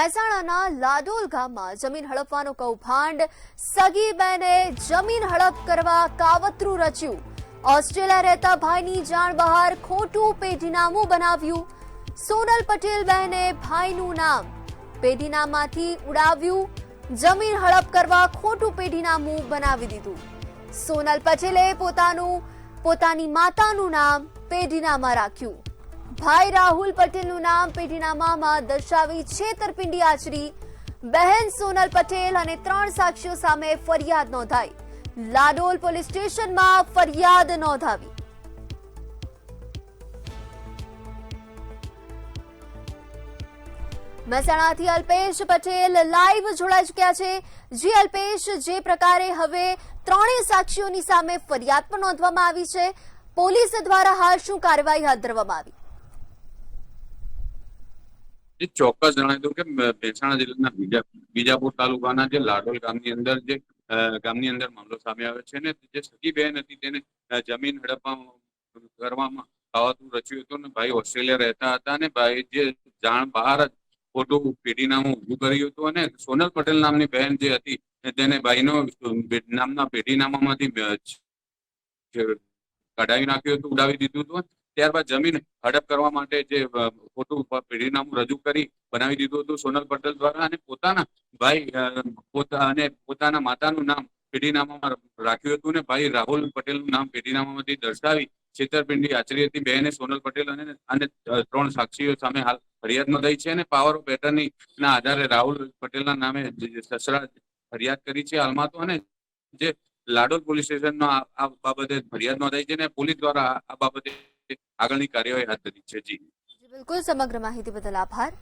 મહેસાણાના લાડોલ ગામમાં જમીન હડપવાનું કૌભાંડ, સગી બહેને જમીન હડપ કરવા કાવતરું રચ્યું। ઓસ્ટ્રેલિયા રહેતા ભાઈની જાણ બહાર ખોટું પેઢીનામું બનાવ્યું। સોનલ પટેલ બહેને ભાઈનું નામ પેઢીનામાથી ઉડાવ્યું। જમીન હડપ કરવા ખોટું પેઢીનામું બનાવી દીધું। સોનલ પટેલે પોતાની માતાનું નામ પેઢીનામા રાખ્યું। ભાઈ રાહુલ પટેલનું નામ પેઢીનામામાં દર્શાવી છેતરપિંડી આચરી। બહેન સોનલ પટેલ અને 3 સાક્ષીઓ સામે ફરિયાદ નોંધાઈ। લાડોલ પોલીસ સ્ટેશનમાં ફરિયાદ નોંધાવી। મહેસાણાથી અલ્પેશ પટેલ લાઈવ જોડાઈ ચૂક્યા છે। જી અલ્પેશ, જે પ્રકારે હવે 3 સાક્ષીઓની સામે ફરિયાદ પણ નોંધવામાં આવી છે, પોલીસ દ્વારા હાલ શું કાર્યવાહી હાથ ધરવામાં આવી? ચોક્કસ જણાવી દઉં કે મહેસાણા જિલ્લાના બીજાપુર તાલુકાના જે લાડોલ ગામની અંદર મામલો સામે આવે છે ને જે સગી બહેન હતી તેને જમીન હડપવા કરવામાં કાવતરું રચ્યું હતું ને ભાઈ ઓસ્ટ્રેલિયા રહેતા હતા અને ભાઈ જે જાણ બહાર જ ખોટું પેઢીનામું ઉભું કર્યું હતું અને સોનલ પટેલ નામની બહેન જે હતી તેને ભાઈનો નામના પેઢીનામામાંથી કઢાવી નાખ્યું હતું, ઉડાવી દીધું હતું। ત્યારબાદ જમીન હડપ કરવા માટે જે ખોટું પેઢીનામું રજૂ કરી બનાવી દીધું હતું સોનલ પટેલ દ્વારા અને પોતાના ભાઈ પોતાના માતાનું નામ પેઢીનામામાં રાખ્યું હતું ને ભાઈ રાહુલ પટેલનું નામ પેઢીનામામાંથી દર્શાવી છેતરપિંડી આચરી હતી। બહેને સોનલ પટેલ અને 3 સાક્ષીઓ સામે હાલ ફરિયાદ નોંધાઈ છે અને પાવર ઓફ એટર્ની ના આધારે રાહુલ પટેલના નામે સસરા ફરિયાદ કરી છે હાલમાં તો। અને જે લાડોલ પોલીસ સ્ટેશનમાં આ બાબતે ફરિયાદ નોંધાઈ છે અને પોલીસ દ્વારા આ બાબતે આગળની કાર્યવાહી હાથ ધરી છે। જી બિલકુલ, સમગ્ર માહિતી બદલ આભાર।